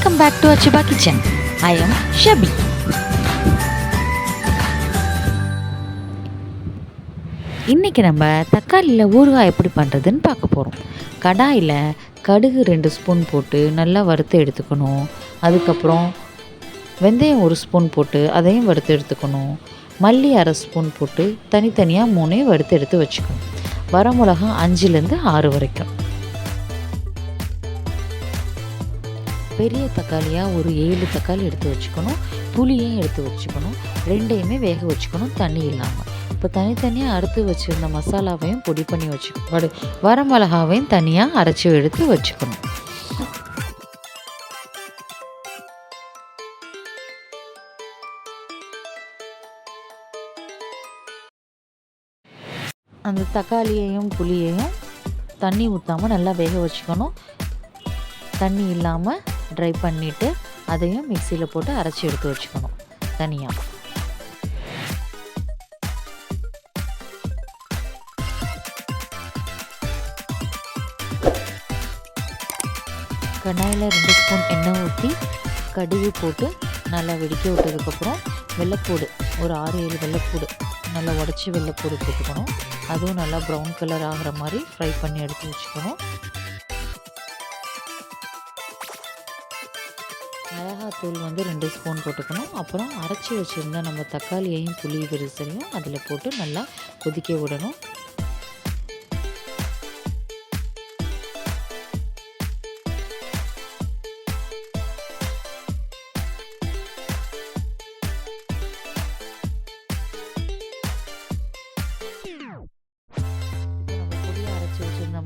Welcome back to Achuba kitchen. I am Shabi. இன்றைக்கி நம்ம தக்காளியில் ஊறுகாய் எப்படி பண்ணுறதுன்னு பார்க்க போகிறோம். கடாயில் கடுகு 2 ஸ்பூன் போட்டு நல்லா வறுத்து எடுத்துக்கணும். அதுக்கப்புறம் வெந்தயம் 1 ஸ்பூன் போட்டு அதையும் வறுத்து எடுத்துக்கணும். மல்லி 1/2 ஸ்பூன் போட்டு தனித்தனியாக 3 வறுத்து எடுத்து வச்சுக்கணும். வரமிளகா 5லேருந்து 6 வரைக்கும். பெரிய தக்காளியாக ஒரு 7 தக்காளி எடுத்து வச்சுக்கணும். புளியும் எடுத்து வச்சுக்கணும். 2யுமே வேக வச்சுக்கணும் தண்ணி இல்லாமல். இப்போ தனித்தனியாக அறுத்து வச்சுருந்த மசாலாவையும் பொடி பண்ணி வச்சுக்கணும். வரமிளகாவையும் தனியாக அரைச்சி எடுத்து வச்சுக்கணும். அந்த தக்காளியையும் புளியையும் தண்ணி ஊற்றாமல் நல்லா வேக வச்சுக்கணும். தண்ணி இல்லாமல் ட்ரை பண்ணிவிட்டு அதையும் மிக்சியில் போட்டு அரைச்சி எடுத்து வச்சுக்கணும் தனியாக. கடாயில் 2 ஸ்பூன் எண்ணெய் ஊற்றி கடுகு போட்டு நல்லா வெடிக்க விட்டதுக்கப்புறம் வெள்ளைப்பூடு ஒரு 6-7 வெள்ளைப்பூடு நல்லா உடச்சி வெள்ளைப்பூடு போட்டுக்கணும். அதுவும் நல்லா ப்ரௌன் கலர் ஆகிற மாதிரி ஃப்ரை பண்ணி எடுத்து வச்சுக்கணும். மிளகாத்தூள் 2 ஸ்பூன் போட்டுக்கணும். அப்புறம் அரைச்சி வச்சுருந்த நம்ம தக்காளியையும் புளி விரிசலையும் அதில் போட்டு நல்லா கொதிக்க விடணும்.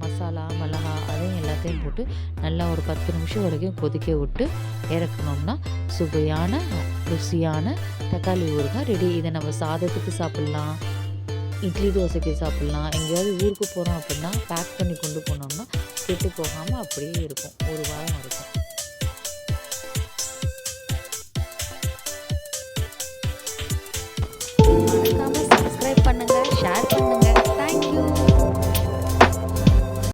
மசாலா மிளகா அதையும் எல்லாத்தையும் போட்டு நல்லா ஒரு 10 நிமிஷம் வரைக்கும் கொதிக்க விட்டு இறக்கணும்னா சுவையான ருசியான தக்காளி ஊறுகாய் ரெடி. இதை நம்ம சாதத்துக்கு சாப்பிட்லாம், இட்லி தோசைக்கு சாப்பிட்லாம். எங்கேயாவது ஊருக்கு போகிறோம் அப்படின்னா பேக் பண்ணி கொண்டு போனோம்னா கெட்டு போகாமல் அப்படியே இருக்கும், ஒரு வாரம் இருக்கும்.